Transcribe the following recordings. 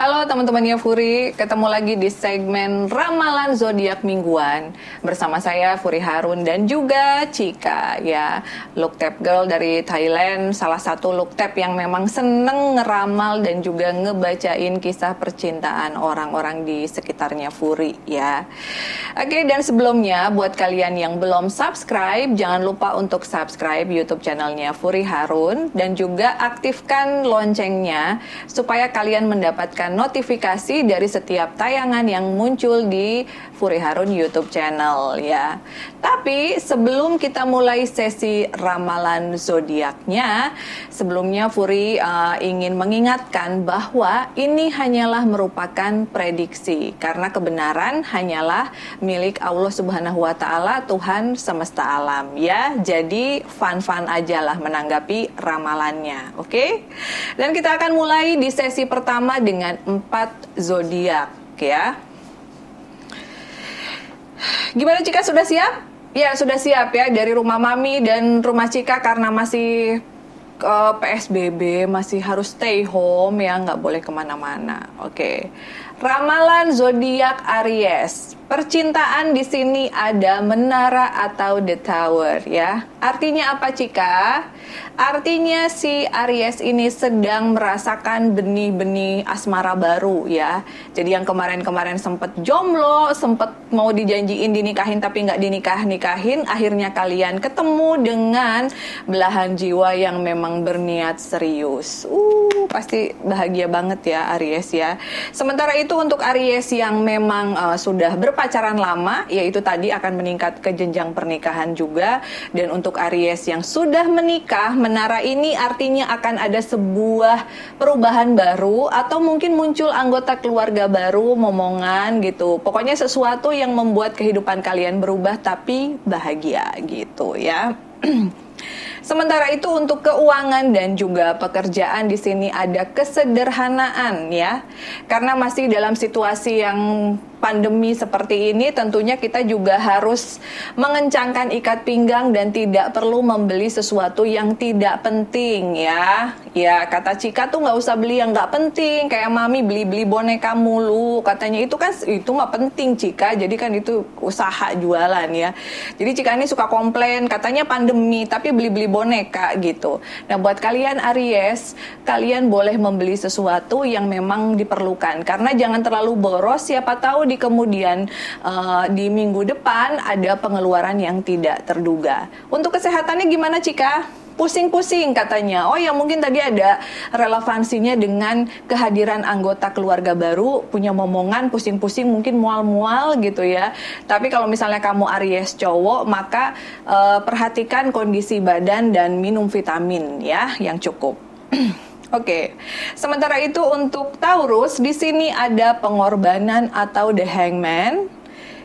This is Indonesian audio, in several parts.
Halo teman-temannya Furi, ketemu lagi di segmen Ramalan Zodiak Mingguan bersama saya Furi Harun dan juga Cika ya, look tap girl dari Thailand, salah satu look tap yang memang seneng ngeramal dan juga ngebacain kisah percintaan orang-orang di sekitarnya Furi ya. Oke, dan sebelumnya buat kalian yang belum subscribe, jangan lupa untuk subscribe YouTube channelnya Furi Harun dan juga aktifkan loncengnya supaya kalian mendapatkan notifikasi dari setiap tayangan yang muncul di Furi Harun YouTube channel ya. Tapi sebelum kita mulai sesi ramalan zodiaknya, sebelumnya Furi ingin mengingatkan bahwa ini hanyalah merupakan prediksi karena kebenaran hanyalah milik Allah Subhanahu wa taala, Tuhan semesta alam ya. Jadi fun-fun aja lah menanggapi ramalannya. Oke? Dan kita akan mulai di sesi pertama dengan 4 zodiak ya. Gimana Cika, sudah siap? Ya, sudah siap ya, dari rumah Mami dan rumah Cika karena masih PSBB, masih harus stay home ya, nggak boleh kemana-mana. Oke. Ramalan zodiak Aries. Percintaan di sini ada menara atau the tower ya. Artinya apa Cika? Artinya si Aries ini sedang merasakan benih-benih asmara baru ya. Jadi yang kemarin-kemarin sempet jomblo, sempet mau dijanjiin dinikahin tapi nggak dinikah-nikahin, akhirnya kalian ketemu dengan belahan jiwa yang memang berniat serius. Pasti bahagia banget ya Aries ya. Sementara itu untuk Aries yang memang sudah berpacaran lama, yaitu tadi akan meningkat ke jenjang pernikahan juga. Dan untuk Aries yang sudah menikah, menara ini artinya akan ada sebuah perubahan baru atau mungkin muncul anggota keluarga baru, momongan gitu. Pokoknya sesuatu yang membuat kehidupan kalian berubah tapi bahagia gitu ya. Sementara itu untuk keuangan dan juga pekerjaan di sini ada kesederhanaan ya. Karena masih dalam situasi yang pandemi seperti ini, tentunya kita juga harus mengencangkan ikat pinggang dan tidak perlu membeli sesuatu yang tidak penting ya. Ya, kata Cika tuh nggak usah beli yang nggak penting, kayak Mami beli-beli boneka mulu. Katanya itu kan itu nggak penting Cika, jadi kan itu usaha jualan ya. Jadi Cika ini suka komplain, katanya pandemi tapi beli-beli boneka gitu. Nah buat kalian Aries, kalian boleh membeli sesuatu yang memang diperlukan. Karena jangan terlalu boros, siapa tahu di kemudian di minggu depan ada pengeluaran yang tidak terduga. Untuk kesehatannya gimana Cika? Pusing-pusing katanya. Oh ya, mungkin tadi ada relevansinya dengan kehadiran anggota keluarga baru, punya momongan, pusing-pusing, mungkin mual-mual gitu ya. Tapi kalau misalnya kamu Aries cowok, maka perhatikan kondisi badan dan minum vitamin ya yang cukup. Oke. Sementara itu untuk Taurus, di sini ada pengorbanan atau the hangman.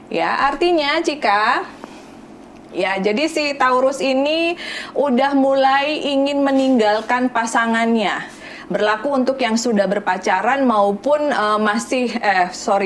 Ya, artinya Cika, ya, jadi si Taurus ini udah mulai ingin meninggalkan pasangannya. Berlaku untuk yang sudah berpacaran maupun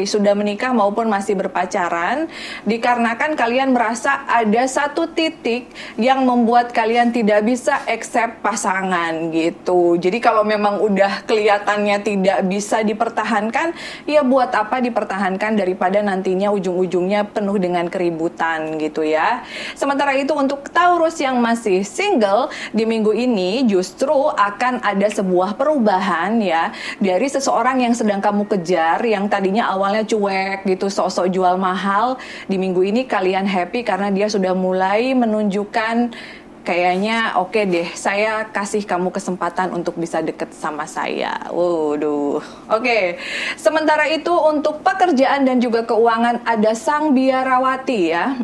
sudah menikah maupun masih berpacaran, dikarenakan kalian merasa ada satu titik yang membuat kalian tidak bisa accept pasangan gitu. Jadi kalau memang udah kelihatannya tidak bisa dipertahankan, ya buat apa dipertahankan daripada nantinya ujung-ujungnya penuh dengan keributan gitu ya. Sementara itu untuk Taurus yang masih single, di minggu ini justru akan ada sebuah perubahan ya dari seseorang yang sedang kamu kejar, yang tadinya awalnya cuek gitu, sok-sok jual mahal. Di minggu ini kalian happy karena dia sudah mulai menunjukkan kayaknya oke deh, saya kasih kamu kesempatan untuk bisa deket sama saya. Waduh. Oke. Sementara itu untuk pekerjaan dan juga keuangan ada sang biarawati ya.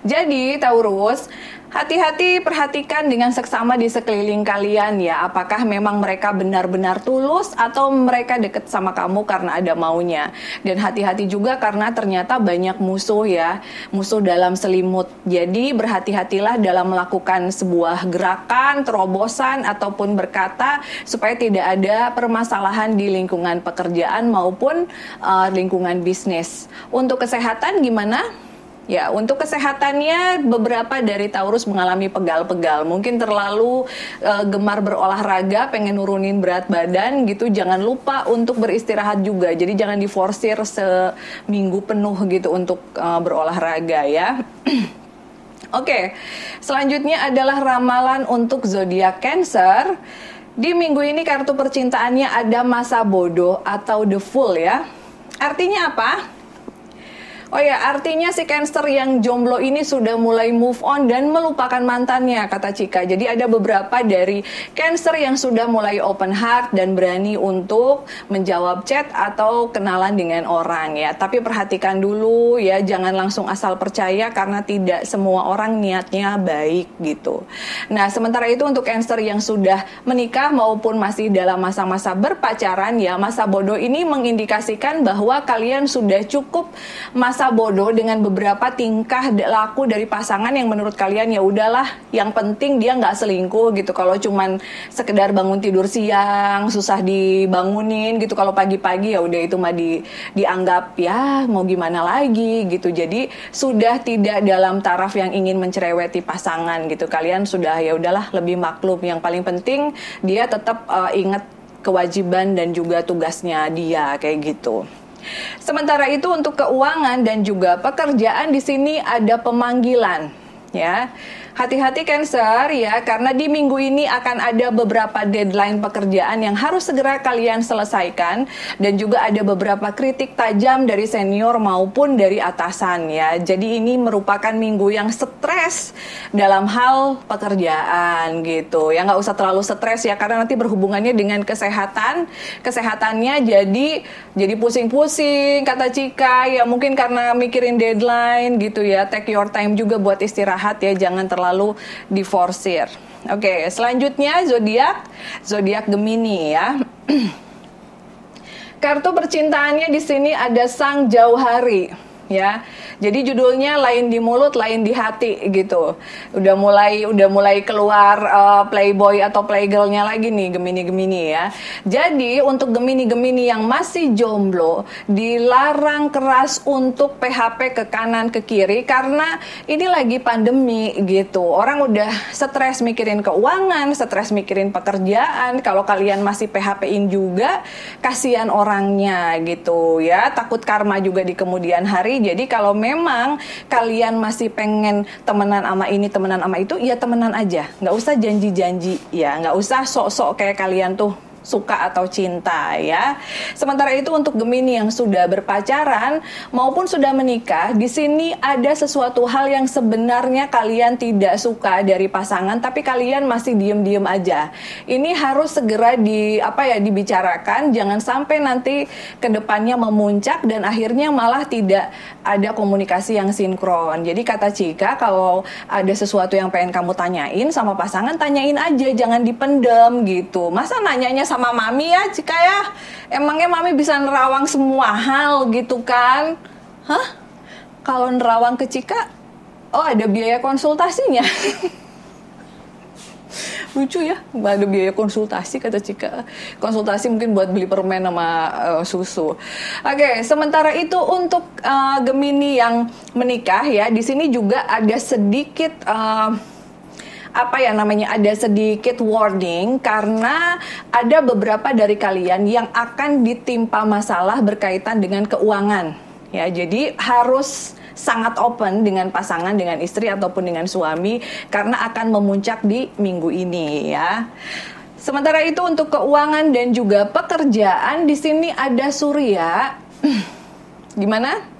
Jadi Taurus, hati-hati perhatikan dengan seksama di sekeliling kalian ya. Apakah memang mereka benar-benar tulus atau mereka deket sama kamu karena ada maunya. Dan hati-hati juga karena ternyata banyak musuh ya. Musuh dalam selimut. Jadi berhati-hatilah dalam melakukan sebuah gerakan, terobosan ataupun berkata supaya tidak ada permasalahan di lingkungan pekerjaan maupun lingkungan bisnis. Untuk kesehatan gimana? Ya, untuk kesehatannya beberapa dari Taurus mengalami pegal-pegal. Mungkin terlalu gemar berolahraga, pengen nurunin berat badan gitu. Jangan lupa untuk beristirahat juga. Jadi jangan diforsir seminggu penuh gitu untuk berolahraga ya. Oke, selanjutnya adalah ramalan untuk zodiak Cancer. Di minggu ini kartu percintaannya ada masa bodoh atau the fool ya. Artinya apa? Oh ya, artinya si Cancer yang jomblo ini sudah mulai move on dan melupakan mantannya, kata Cika. Jadi ada beberapa dari Cancer yang sudah mulai open heart dan berani untuk menjawab chat atau kenalan dengan orang ya. Tapi perhatikan dulu ya, jangan langsung asal percaya karena tidak semua orang niatnya baik gitu. Nah, sementara itu untuk Cancer yang sudah menikah maupun masih dalam masa-masa berpacaran ya, masa bodoh ini mengindikasikan bahwa kalian sudah cukup masa bodoh dengan beberapa tingkah laku dari pasangan yang menurut kalian ya udahlah, yang penting dia nggak selingkuh gitu. Kalau cuman sekedar bangun tidur siang susah dibangunin gitu, kalau pagi-pagi ya udah itu mah dianggap ya mau gimana lagi gitu. Jadi sudah tidak dalam taraf yang ingin mencereweti pasangan gitu. Kalian sudah ya udahlah lebih maklum. Yang paling penting dia tetap ingat kewajiban dan juga tugasnya dia kayak gitu. Sementara itu untuk keuangan dan juga pekerjaan di sini ada pemanggilan ya. Hati-hati Cancer ya, karena di minggu ini akan ada beberapa deadline pekerjaan yang harus segera kalian selesaikan dan juga ada beberapa kritik tajam dari senior maupun dari atasan ya. Jadi ini merupakan minggu yang stres dalam hal pekerjaan gitu. Ya nggak usah terlalu stres ya, karena nanti berhubungannya dengan kesehatannya jadi pusing-pusing kata Cika ya, mungkin karena mikirin deadline gitu ya. Take your time juga buat istirahat ya, jangan terlalu diforsir. Oke, selanjutnya zodiak Gemini ya. Kartu percintaannya di sini ada Sang Jauhari ya. Jadi judulnya lain di mulut, lain di hati gitu. Udah mulai keluar playboy atau playgirlnya lagi nih Gemini ya. Jadi untuk Gemini yang masih jomblo dilarang keras untuk PHP ke kanan ke kiri karena ini lagi pandemi gitu. Orang udah stres mikirin keuangan, stres mikirin pekerjaan. Kalau kalian masih PHP-in juga, kasihan orangnya gitu ya. Takut karma juga di kemudian hari. Jadi kalau memang kalian masih pengen temenan sama ini, temenan sama itu, ya temenan aja. Nggak usah janji-janji ya, nggak usah sok-sok kayak kalian tuh suka atau cinta ya. Sementara itu untuk Gemini yang sudah berpacaran maupun sudah menikah, di sini ada sesuatu hal yang sebenarnya kalian tidak suka dari pasangan tapi kalian masih diem-diem aja. Ini harus segera dibicarakan, jangan sampai nanti kedepannya memuncak dan akhirnya malah tidak ada komunikasi yang sinkron. Jadi kata Cika, kalau ada sesuatu yang pengen kamu tanyain sama pasangan, tanyain aja, jangan dipendem gitu. Masa nanyanya sama mami ya Cika ya? Emangnya mami bisa nerawang semua hal gitu kan? Hah? Kalau nerawang ke Cika, oh ada biaya konsultasinya. Lucu ya, ada biaya konsultasi kata Cika. Konsultasi mungkin buat beli permen sama susu. Oke, sementara itu untuk Gemini yang menikah ya, di sini juga ada sedikit ada sedikit warning karena ada beberapa dari kalian yang akan ditimpa masalah berkaitan dengan keuangan ya. Jadi harus sangat open dengan pasangan, dengan istri ataupun dengan suami karena akan memuncak di minggu ini ya. Sementara itu untuk keuangan dan juga pekerjaan di sini ada Surya. Gimana?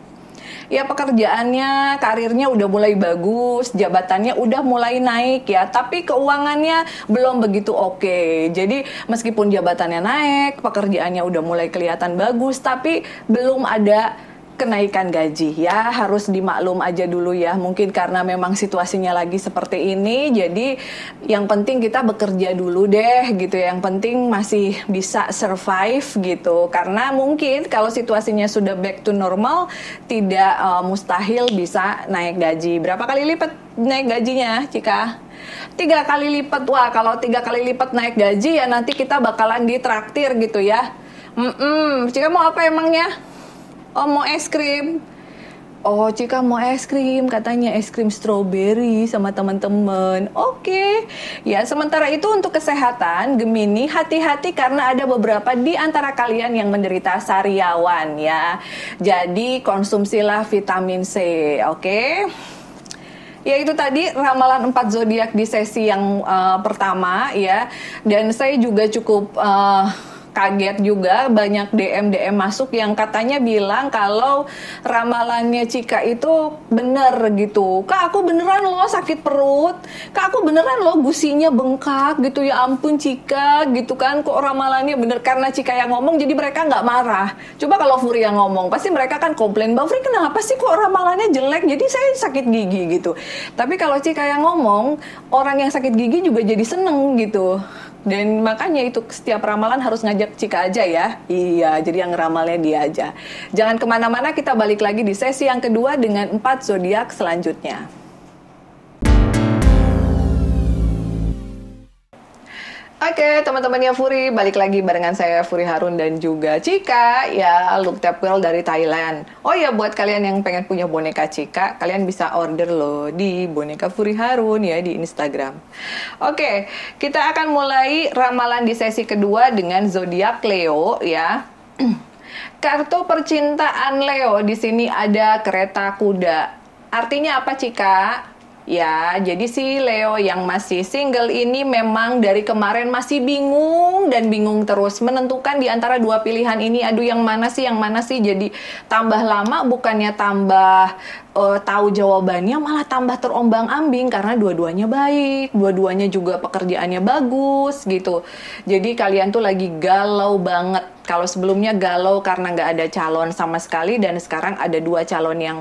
Ya pekerjaannya, karirnya udah mulai bagus, jabatannya udah mulai naik ya, tapi keuangannya belum begitu oke. Jadi meskipun jabatannya naik, pekerjaannya udah mulai kelihatan bagus, tapi belum ada kenaikan gaji ya, harus dimaklum aja dulu ya. Mungkin karena memang situasinya lagi seperti ini, jadi yang penting kita bekerja dulu deh gitu. Yang penting masih bisa survive gitu. Karena mungkin kalau situasinya sudah back to normal, tidak mustahil bisa naik gaji. Berapa kali lipat naik gajinya, Cika? 3 kali lipat. Wah, kalau 3 kali lipat naik gaji ya nanti kita bakalan ditraktir gitu ya. Cika mau apa emangnya? Oh mau es krim. Oh, Cika mau es krim, katanya es krim strawberry sama teman-teman. Oke. Ya, sementara itu untuk kesehatan, Gemini, hati-hati karena ada beberapa di antara kalian yang menderita sariawan ya. Jadi, konsumsilah vitamin C, oke? Ya itu tadi ramalan 4 zodiak di sesi yang pertama ya. Dan saya juga cukup kaget juga banyak DM masuk yang katanya bilang kalau ramalannya Cika itu bener gitu. Kak, aku beneran loh sakit perut. Kak, aku beneran loh gusinya bengkak gitu. Ya ampun Cika gitu kan. Kok ramalannya bener, karena Cika yang ngomong jadi mereka nggak marah. Coba kalau Furi yang ngomong pasti mereka kan komplain, Mbak Furi kenapa sih kok ramalannya jelek, jadi saya sakit gigi gitu. Tapi kalau Cika yang ngomong, orang yang sakit gigi juga jadi seneng gitu. Dan makanya itu setiap ramalan harus ngajak Cika aja ya. Iya, jadi yang ngeramalnya dia aja. Jangan kemana-mana, kita balik lagi di sesi yang kedua dengan 4 zodiak selanjutnya. Oke, teman-temannya Furi, balik lagi barengan saya Furi Harun dan juga Cika, ya, look tapwell dari Thailand. Oh ya, buat kalian yang pengen punya boneka Cika, kalian bisa order loh di boneka Furi Harun ya di Instagram. Oke, kita akan mulai ramalan di sesi kedua dengan zodiak Leo ya. Kartu percintaan Leo di sini ada kereta kuda. Artinya apa, Cika? Ya, jadi si Leo yang masih single ini memang dari kemarin masih bingung dan bingung terus menentukan di antara dua pilihan ini. Aduh, yang mana sih, yang mana sih? Jadi tambah lama bukannya tambah tahu jawabannya, malah tambah terombang-ambing karena dua-duanya baik, dua-duanya juga pekerjaannya bagus gitu. Jadi kalian tuh lagi galau banget. Kalau sebelumnya galau karena nggak ada calon sama sekali, dan sekarang ada 2 calon yang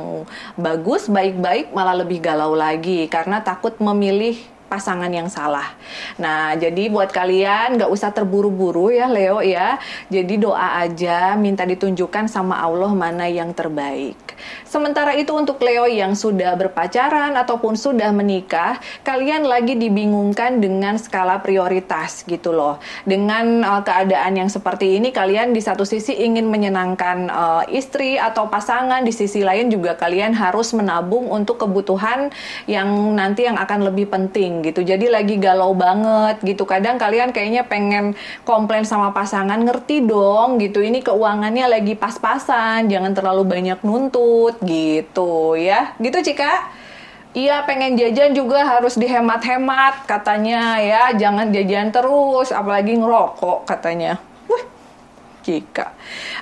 bagus, baik-baik, malah lebih galau lagi karena takut memilih pasangan yang salah. Nah, jadi buat kalian nggak usah terburu-buru ya Leo ya. Jadi doa aja, minta ditunjukkan sama Allah mana yang terbaik. Sementara itu untuk Leo yang sudah berpacaran ataupun sudah menikah, kalian lagi dibingungkan dengan skala prioritas gitu loh. Dengan keadaan yang seperti ini, kalian di satu sisi ingin menyenangkan istri atau pasangan, di sisi lain juga kalian harus menabung untuk kebutuhan yang nanti yang akan lebih penting gitu. Jadi lagi galau banget gitu. Kadang kalian kayaknya pengen komplain sama pasangan, ngerti dong gitu, ini keuangannya lagi pas-pasan, jangan terlalu banyak nuntut gitu ya. Gitu Cika? Iya, pengen jajan juga harus dihemat-hemat katanya ya, jangan jajan terus, apalagi ngerokok katanya. Cika.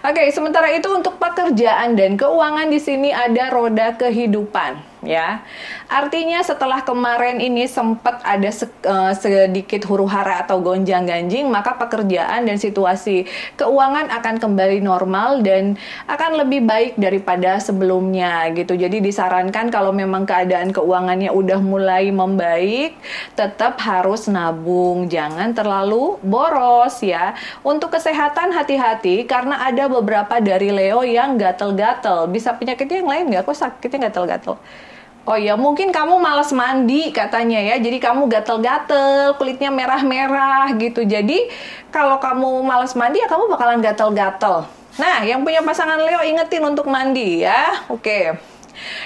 Oke, sementara itu untuk pekerjaan dan keuangan di sini ada roda kehidupan, ya. Artinya setelah kemarin ini sempat ada sedikit huru-hara atau gonjang-ganjing, maka pekerjaan dan situasi keuangan akan kembali normal dan akan lebih baik daripada sebelumnya gitu. Jadi disarankan kalau memang keadaan keuangannya udah mulai membaik, tetap harus nabung, jangan terlalu boros ya. Untuk kesehatan hati-hati karena ada beberapa dari Leo yang gatel-gatel. Bisa penyakitnya yang lain nggak? Kok sakitnya gatel-gatel? Oh ya, mungkin kamu malas mandi katanya ya, jadi kamu gatel-gatel, kulitnya merah-merah gitu. Jadi kalau kamu malas mandi ya kamu bakalan gatel-gatel. Nah, yang punya pasangan Leo ingetin untuk mandi ya. Oke.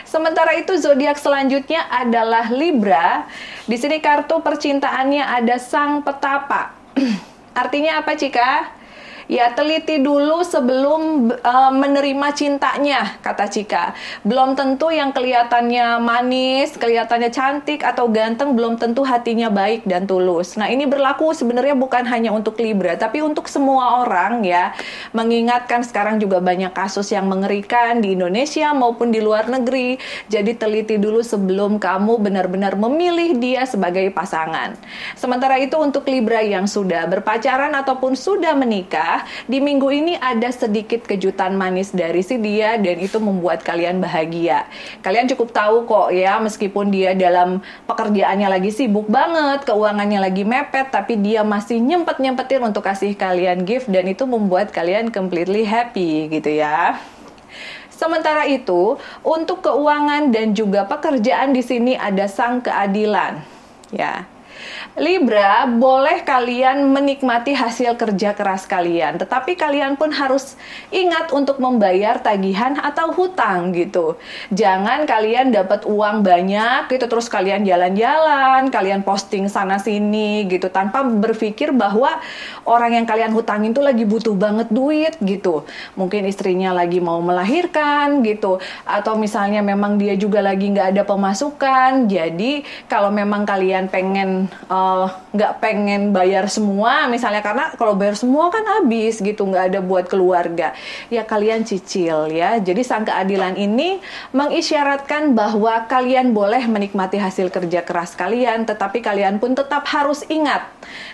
Sementara itu zodiak selanjutnya adalah Libra. Di sini kartu percintaannya ada Sang Petapa. Artinya apa, Cika? Ya, teliti dulu sebelum menerima cintanya, kata Cika. Belum tentu yang kelihatannya manis, kelihatannya cantik atau ganteng, belum tentu hatinya baik dan tulus. Nah, ini berlaku sebenarnya bukan hanya untuk Libra, tapi untuk semua orang ya. Mengingatkan sekarang juga banyak kasus yang mengerikan di Indonesia maupun di luar negeri. Jadi teliti dulu sebelum kamu benar-benar memilih dia sebagai pasangan. Sementara itu untuk Libra yang sudah berpacaran ataupun sudah menikah, di minggu ini ada sedikit kejutan manis dari si dia dan itu membuat kalian bahagia. Kalian cukup tahu kok ya, meskipun dia dalam pekerjaannya lagi sibuk banget, keuangannya lagi mepet, tapi dia masih nyempet-nyempetin untuk kasih kalian gift dan itu membuat kalian completely happy gitu ya. Sementara itu, untuk keuangan dan juga pekerjaan di sini ada Sang Keadilan. Ya. Libra, boleh kalian menikmati hasil kerja keras kalian, tetapi kalian pun harus ingat untuk membayar tagihan atau hutang gitu. Jangan kalian dapat uang banyak gitu terus kalian jalan-jalan, kalian posting sana sini gitu tanpa berpikir bahwa orang yang kalian hutangin tuh lagi butuh banget duit gitu. Mungkin istrinya lagi mau melahirkan gitu, atau misalnya memang dia juga lagi nggak ada pemasukan. Jadi kalau memang kalian pengen nggak pengen bayar semua misalnya, karena kalau bayar semua kan habis gitu, nggak ada buat keluarga, ya kalian cicil ya. Jadi sang keadilan ini mengisyaratkan bahwa kalian boleh menikmati hasil kerja keras kalian, tetapi kalian pun tetap harus ingat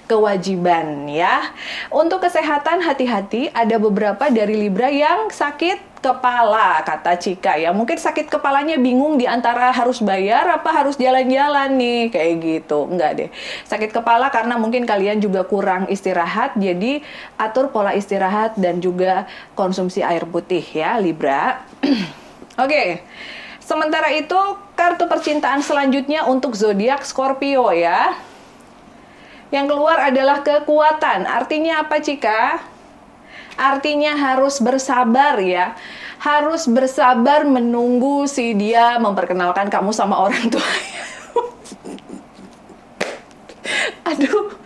kewajiban ya. Untuk kesehatan hati-hati, ada beberapa dari Libra yang sakit kepala, kata Cika ya. Mungkin sakit kepalanya bingung di antara harus bayar apa harus jalan-jalan nih, kayak gitu. Enggak deh. Sakit kepala karena mungkin kalian juga kurang istirahat, jadi atur pola istirahat dan juga konsumsi air putih ya, Libra. Oke. Sementara itu, kartu percintaan selanjutnya untuk zodiak Scorpio ya. Yang keluar adalah kekuatan. Artinya apa, Cika? Artinya harus bersabar ya. Harus bersabar menunggu si dia memperkenalkan kamu sama orang tuanya. Aduh,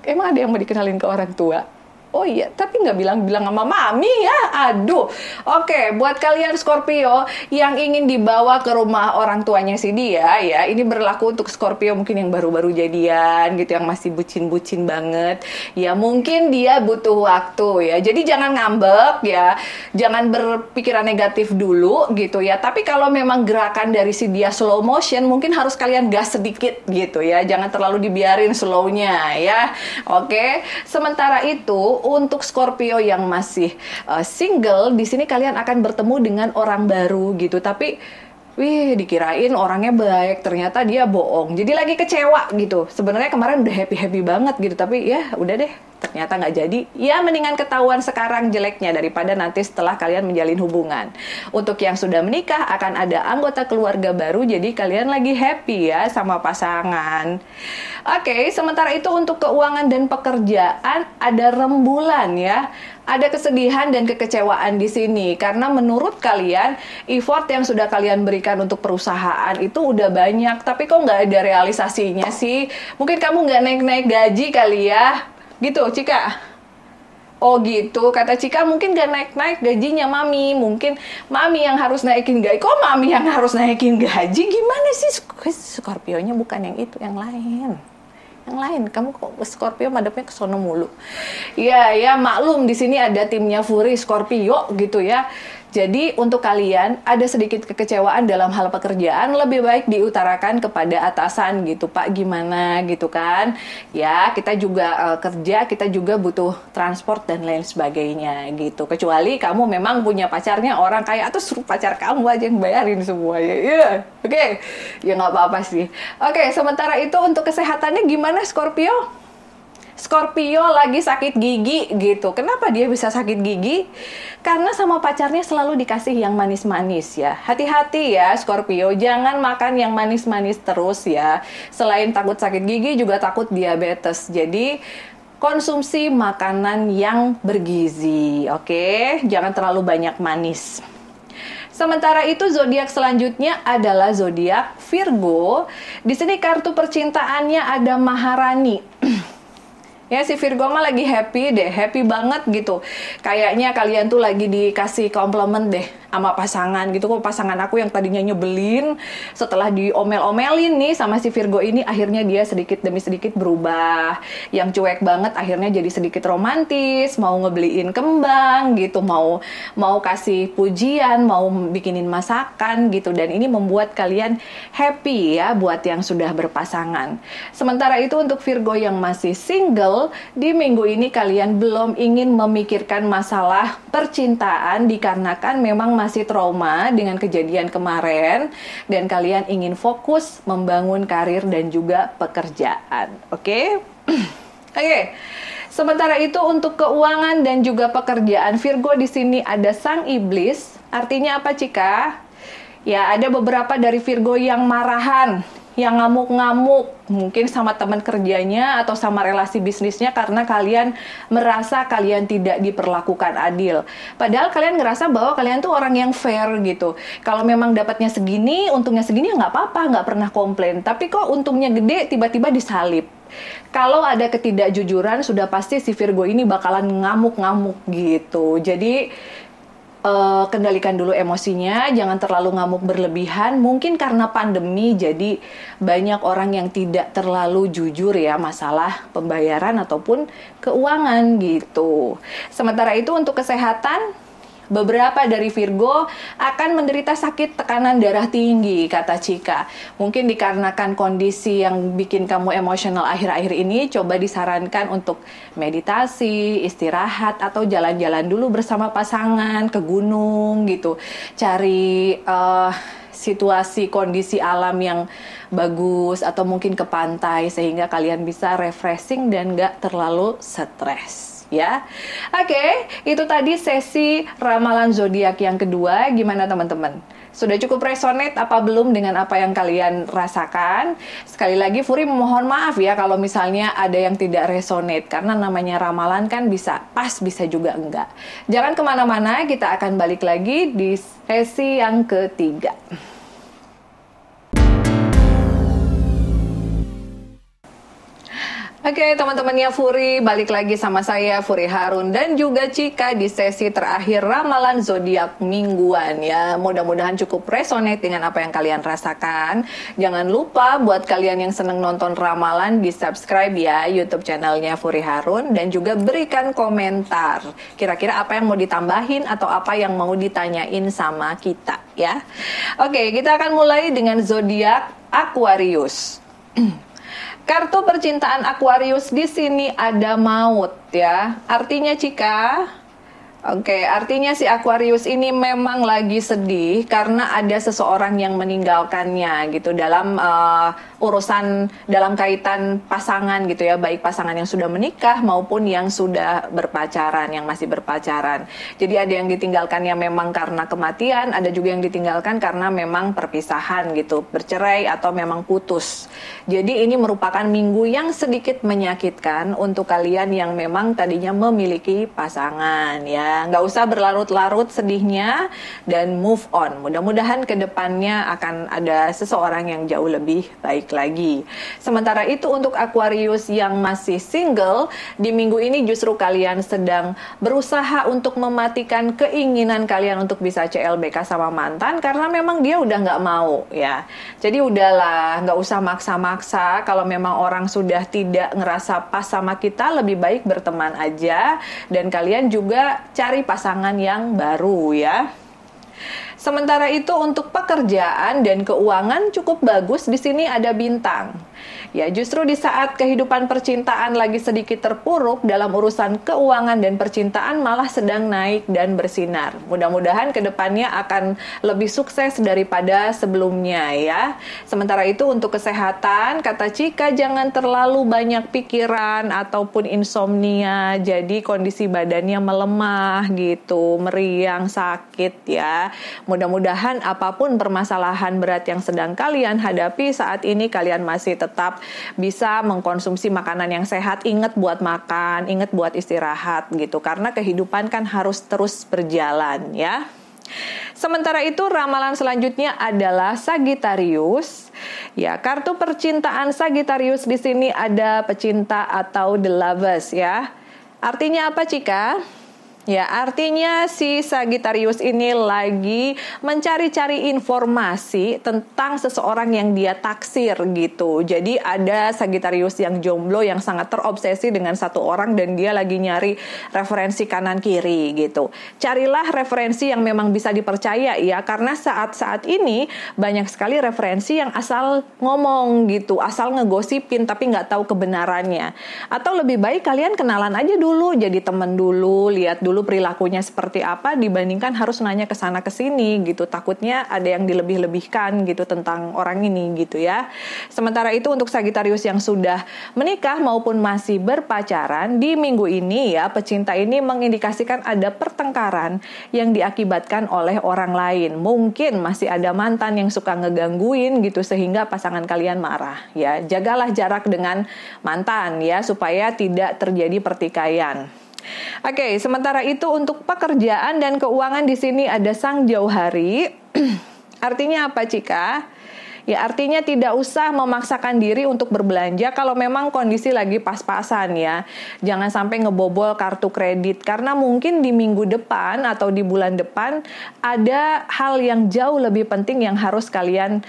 emang ada yang mau dikenalin ke orang tua? Oh iya, tapi nggak bilang-bilang sama mami ya. Aduh. Oke, buat kalian Scorpio yang ingin dibawa ke rumah orang tuanya si dia ya, ini berlaku untuk Scorpio mungkin yang baru-baru jadian gitu, yang masih bucin-bucin banget. Ya mungkin dia butuh waktu ya. Jadi jangan ngambek ya. Jangan berpikiran negatif dulu gitu ya. Tapi kalau memang gerakan dari si dia slow motion, mungkin harus kalian gas sedikit gitu ya. Jangan terlalu dibiarin slownya ya. Oke. Sementara itu untuk Scorpio yang masih single, di sini kalian akan bertemu dengan orang baru gitu. Tapi wih, dikirain orangnya baik, ternyata dia bohong. Jadi lagi kecewa gitu. Sebenarnya kemarin udah happy-happy banget gitu, tapi ya udah deh, ternyata nggak jadi. Ya mendingan ketahuan sekarang jeleknya daripada nanti setelah kalian menjalin hubungan. Untuk yang sudah menikah, akan ada anggota keluarga baru, jadi kalian lagi happy ya sama pasangan. Oke, sementara itu untuk keuangan dan pekerjaan ada rembulan ya. Ada kesedihan dan kekecewaan di sini karena menurut kalian effort yang sudah kalian berikan untuk perusahaan itu udah banyak, tapi kok nggak ada realisasinya sih? Mungkin kamu nggak naik-naik gaji kali ya, gitu Cika? Oh gitu, kata Cika mungkin gak naik-naik gajinya mami. Mungkin mami yang harus naikin gaji. Kok mami yang harus naikin gaji? Gimana sih? Scorpio-nya bukan yang itu, yang lain. Yang lain, kamu kok Scorpio madepnya ke sono mulu. Ya maklum di sini ada timnya Fury Scorpio gitu ya. Jadi untuk kalian ada sedikit kekecewaan dalam hal pekerjaan, lebih baik diutarakan kepada atasan gitu, Pak gimana gitu kan. Ya kita juga kerja, kita juga butuh transport dan lain sebagainya gitu. Kecuali kamu memang punya pacarnya orang kaya, atau suruh pacar kamu aja yang bayarin semuanya. Iya, oke. Ya nggak apa-apa sih. Oke, sementara itu untuk kesehatannya gimana Scorpio? Scorpio lagi sakit gigi gitu. Kenapa dia bisa sakit gigi? Karena sama pacarnya selalu dikasih yang manis-manis ya. Hati-hati ya Scorpio, jangan makan yang manis-manis terus ya. Selain takut sakit gigi juga takut diabetes. Jadi konsumsi makanan yang bergizi, oke? Jangan terlalu banyak manis. Sementara itu zodiak selanjutnya adalah zodiak Virgo. Di sini kartu percintaannya ada Maharani. Ya si Virgo mah lagi happy deh, happy banget gitu. Kayaknya kalian tuh lagi dikasih komplimen deh sama pasangan gitu. Kok pasangan aku yang tadinya nyebelin, setelah diomel-omelin nih sama si Virgo ini, akhirnya dia sedikit demi sedikit berubah. Yang cuek banget akhirnya jadi sedikit romantis, mau ngebeliin kembang gitu, mau kasih pujian, mau bikinin masakan gitu. Dan ini membuat kalian happy ya buat yang sudah berpasangan. Sementara itu untuk Virgo yang masih single, di minggu ini kalian belum ingin memikirkan masalah percintaan dikarenakan memang masih trauma dengan kejadian kemarin dan kalian ingin fokus membangun karir dan juga pekerjaan. Oke? Oke. Sementara itu untuk keuangan dan juga pekerjaan Virgo di sini ada sang iblis. Artinya apa, Cika? Ya, ada beberapa dari Virgo yang marahan yang ngamuk-ngamuk mungkin sama teman kerjanya atau sama relasi bisnisnya karena kalian merasa kalian tidak diperlakukan adil. Padahal kalian ngerasa bahwa kalian tuh orang yang fair gitu. Kalau memang dapatnya segini, untungnya segini ya nggak apa-apa, nggak pernah komplain. Tapi kok untungnya gede, tiba-tiba disalip. Kalau ada ketidakjujuran, sudah pasti si Virgo ini bakalan ngamuk-ngamuk gitu. Jadi kendalikan dulu emosinya, jangan terlalu ngamuk berlebihan. Mungkin karena pandemi, jadi banyak orang yang tidak terlalu jujur ya masalah pembayaran ataupun keuangan gitu. Sementara itu untuk kesehatan, beberapa dari Virgo akan menderita sakit tekanan darah tinggi, kata Cika. Mungkin dikarenakan kondisi yang bikin kamu emosional akhir-akhir ini, coba disarankan untuk meditasi, istirahat, atau jalan-jalan dulu bersama pasangan, ke gunung gitu. Cari situasi kondisi alam yang bagus, atau mungkin ke pantai, sehingga kalian bisa refreshing dan gak terlalu stres. Ya, oke, itu tadi sesi ramalan zodiak yang kedua. Gimana teman-teman? Sudah cukup resonate apa belum dengan apa yang kalian rasakan? Sekali lagi Furi memohon maaf ya kalau misalnya ada yang tidak resonate, karena namanya ramalan kan bisa pas, bisa juga enggak. Jangan kemana-mana, kita akan balik lagi di sesi yang ketiga. Oke, teman-temannya Furi, balik lagi sama saya Furi Harun dan juga Cika di sesi terakhir ramalan zodiak mingguan ya. Mudah-mudahan cukup resonate dengan apa yang kalian rasakan. Jangan lupa buat kalian yang seneng nonton ramalan, di subscribe ya YouTube channelnya Furi Harun, dan juga berikan komentar. Kira-kira apa yang mau ditambahin atau apa yang mau ditanyain sama kita ya. Oke, kita akan mulai dengan zodiak Aquarius. Kartu percintaan Aquarius di sini ada maut ya. Artinya Cika, oke, artinya si Aquarius ini memang lagi sedih karena ada seseorang yang meninggalkannya gitu dalam urusan, dalam kaitan pasangan gitu ya, baik pasangan yang sudah menikah maupun yang sudah berpacaran, yang masih berpacaran. Jadi ada yang ditinggalkannya memang karena kematian, ada juga yang ditinggalkan karena memang perpisahan gitu, bercerai atau memang putus. Jadi ini merupakan minggu yang sedikit menyakitkan untuk kalian yang memang tadinya memiliki pasangan ya. Nggak usah berlarut-larut sedihnya dan move on. Mudah-mudahan kedepannya akan ada seseorang yang jauh lebih baik lagi. Sementara itu untuk Aquarius yang masih single, di minggu ini justru kalian sedang berusaha untuk mematikan keinginan kalian untuk bisa CLBK sama mantan karena memang dia udah nggak mau ya. Jadi udahlah, nggak usah maksa-maksa. Kalau memang orang sudah tidak ngerasa pas sama kita, lebih baik berteman aja, dan kalian juga cari pasangan yang baru ya. Sementara itu untuk pekerjaan dan keuangan cukup bagus. Di sini ada bintang. Ya, justru di saat kehidupan percintaan lagi sedikit terpuruk, dalam urusan keuangan dan percintaan malah sedang naik dan bersinar. Mudah-mudahan kedepannya akan lebih sukses daripada sebelumnya ya. Sementara itu untuk kesehatan, kata Cika, jangan terlalu banyak pikiran ataupun insomnia. Jadi kondisi badannya melemah gitu, meriang, sakit ya. Mudah-mudahan apapun permasalahan berat yang sedang kalian hadapi saat ini, kalian masih tetap bisa mengkonsumsi makanan yang sehat. Ingat buat makan, ingat buat istirahat gitu, karena kehidupan kan harus terus berjalan ya. Sementara itu ramalan selanjutnya adalah Sagittarius. Ya, kartu percintaan Sagittarius di sini ada pecinta atau the lovers ya. Artinya apa Cika? Ya, artinya si Sagittarius ini lagi mencari-cari informasi tentang seseorang yang dia taksir gitu. Jadi ada Sagittarius yang jomblo yang sangat terobsesi dengan satu orang dan dia lagi nyari referensi kanan kiri gitu. Carilah referensi yang memang bisa dipercaya ya, karena saat-saat ini banyak sekali referensi yang asal ngomong gitu, asal ngegosipin tapi nggak tahu kebenarannya. Atau lebih baik kalian kenalan aja dulu, jadi temen dulu, lihat dulu dulu perilakunya seperti apa dibandingkan harus nanya ke sana ke sini gitu. Takutnya ada yang dilebih-lebihkan gitu tentang orang ini gitu ya. Sementara itu untuk Sagittarius yang sudah menikah maupun masih berpacaran, di minggu ini ya pecinta ini mengindikasikan ada pertengkaran yang diakibatkan oleh orang lain. Mungkin masih ada mantan yang suka ngegangguin gitu sehingga pasangan kalian marah ya. Jagalah jarak dengan mantan ya supaya tidak terjadi pertikaian. Oke, sementara itu untuk pekerjaan dan keuangan di sini ada sang jauhari. Artinya apa, Cika? Ya artinya tidak usah memaksakan diri untuk berbelanja kalau memang kondisi lagi pas-pasan ya. Jangan sampai ngebobol kartu kredit karena mungkin di minggu depan atau di bulan depan ada hal yang jauh lebih penting yang harus kalian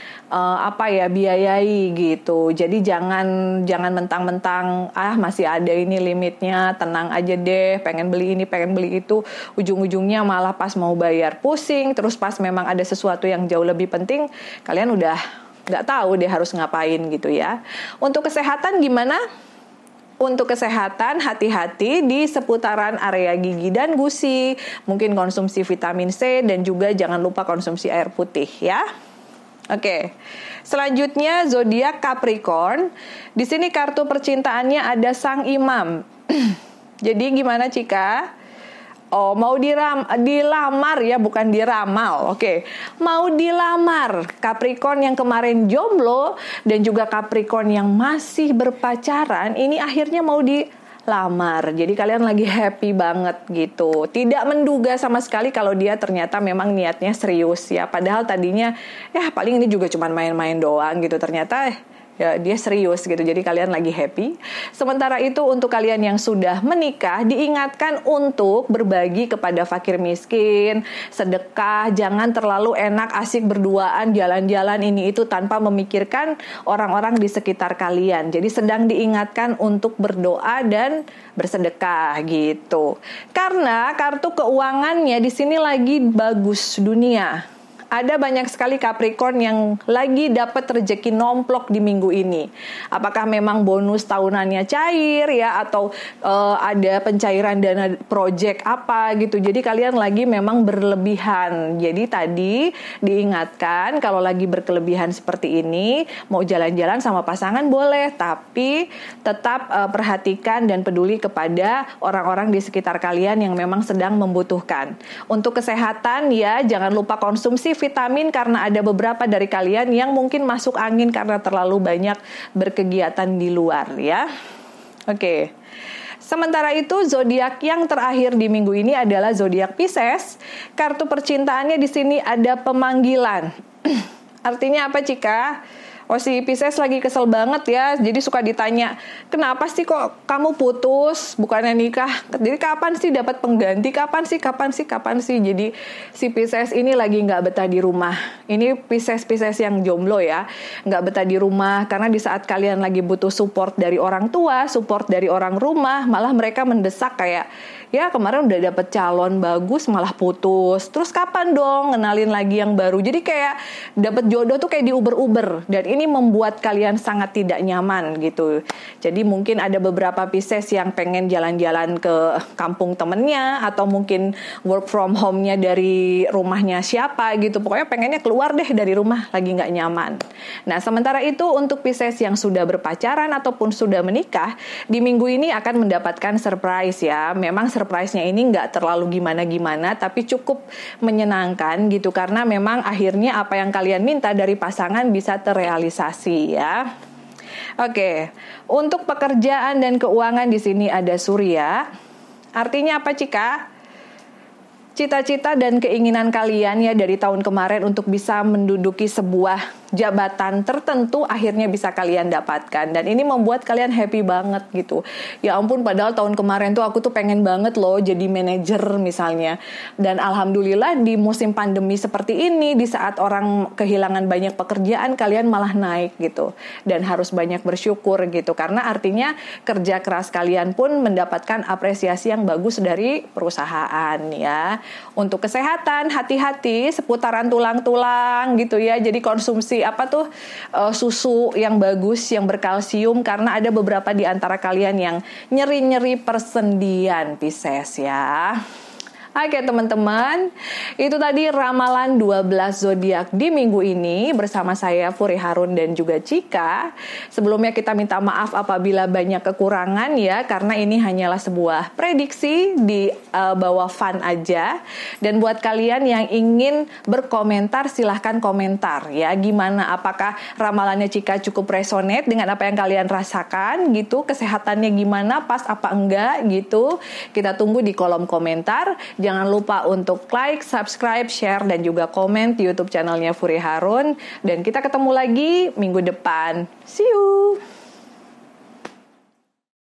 biayai gitu. Jadi jangan mentang-mentang masih ada ini limitnya, tenang aja deh, pengen beli ini, pengen beli itu, ujung-ujungnya malah pas mau bayar pusing, terus pas memang ada sesuatu yang jauh lebih penting kalian udah nggak tahu deh harus ngapain gitu ya. Untuk kesehatan gimana? Untuk kesehatan hati-hati di seputaran area gigi dan gusi. Mungkin konsumsi vitamin C dan juga jangan lupa konsumsi air putih ya. Oke. Selanjutnya zodiak Capricorn. Di sini kartu percintaannya ada sang imam. Jadi gimana, Cika? Oh, mau dilamar ya, bukan diramal. Oke. Mau dilamar Capricorn yang kemarin jomblo dan juga Capricorn yang masih berpacaran, ini akhirnya mau dilamar. Jadi kalian lagi happy banget gitu. Tidak menduga sama sekali kalau dia ternyata memang niatnya serius ya. Padahal tadinya ya paling ini juga cuma main-main doang gitu. Ternyata ya dia serius gitu, jadi kalian lagi happy. Sementara itu untuk kalian yang sudah menikah diingatkan untuk berbagi kepada fakir miskin, sedekah, jangan terlalu enak asik berduaan jalan-jalan ini itu tanpa memikirkan orang-orang di sekitar kalian. Jadi sedang diingatkan untuk berdoa dan bersedekah gitu. Karena kartu keuangannya di sini lagi bagus dunia. Ada banyak sekali Capricorn yang lagi dapat rezeki nomplok di minggu ini. Apakah memang bonus tahunannya cair ya atau ada pencairan dana project apa gitu. Jadi kalian lagi memang berlebihan. Jadi tadi diingatkan kalau lagi berkelebihan seperti ini, mau jalan-jalan sama pasangan boleh, tapi tetap perhatikan dan peduli kepada orang-orang di sekitar kalian yang memang sedang membutuhkan. Untuk kesehatan ya, jangan lupa konsumsi vitamin karena ada beberapa dari kalian yang mungkin masuk angin karena terlalu banyak berkegiatan di luar ya. Oke. Sementara itu zodiak yang terakhir di minggu ini adalah zodiak Pisces. Kartu percintaannya di sini ada pemanggilan. Artinya apa, Cika? Oh, si Pisces lagi kesel banget ya. Jadi suka ditanya, kenapa sih kok kamu putus? Bukannya nikah. Jadi kapan sih dapat pengganti? Kapan sih? Jadi si Pisces ini lagi nggak betah di rumah. Ini Pisces yang jomblo ya. Nggak betah di rumah. Karena di saat kalian lagi butuh support dari orang tua, support dari orang rumah, malah mereka mendesak kayak, ya kemarin udah dapet calon bagus malah putus. Terus kapan dong ngenalin lagi yang baru? Jadi kayak dapet jodoh tuh kayak diuber-uber. Dan ini membuat kalian sangat tidak nyaman gitu. Jadi mungkin ada beberapa Pisces yang pengen jalan-jalan ke kampung temennya atau mungkin work from home-nya dari rumahnya siapa gitu. Pokoknya pengennya keluar deh dari rumah, lagi nggak nyaman. Nah, sementara itu untuk Pisces yang sudah berpacaran ataupun sudah menikah, di minggu ini akan mendapatkan surprise ya. Memang surprise-nya ini nggak terlalu gimana-gimana, tapi cukup menyenangkan gitu. Karena memang akhirnya apa yang kalian minta dari pasangan bisa terrealisasi ya. Oke, untuk pekerjaan dan keuangan di sini ada Surya. Artinya apa, Cika? Cita-cita dan keinginan kalian ya dari tahun kemarin untuk bisa menduduki sebuah jabatan tertentu akhirnya bisa kalian dapatkan. Dan ini membuat kalian happy banget gitu. Ya ampun, padahal tahun kemarin tuh aku tuh pengen banget loh jadi manajer misalnya. Dan alhamdulillah di musim pandemi seperti ini, di saat orang kehilangan banyak pekerjaan, kalian malah naik gitu. Dan harus banyak bersyukur gitu. Karena artinya kerja keras kalian pun mendapatkan apresiasi yang bagus dari perusahaan ya. Untuk kesehatan, hati-hati seputaran tulang-tulang gitu ya. Jadi konsumsi susu yang bagus, yang berkalsium, karena ada beberapa di antara kalian yang nyeri-nyeri persendian Pisces ya. Oke teman-teman, itu tadi ramalan 12 zodiak di minggu ini bersama saya Furi Harun dan juga Cika. Sebelumnya kita minta maaf apabila banyak kekurangan ya, karena ini hanyalah sebuah prediksi di bawah fun aja. Dan buat kalian yang ingin berkomentar, silahkan komentar ya. Gimana, apakah ramalannya Cika cukup resonate dengan apa yang kalian rasakan gitu, kesehatannya gimana, pas apa enggak gitu. Kita tunggu di kolom komentar. Jangan lupa untuk like, subscribe, share, dan juga komen di YouTube channelnya Furi Harun. Dan kita ketemu lagi minggu depan. See you!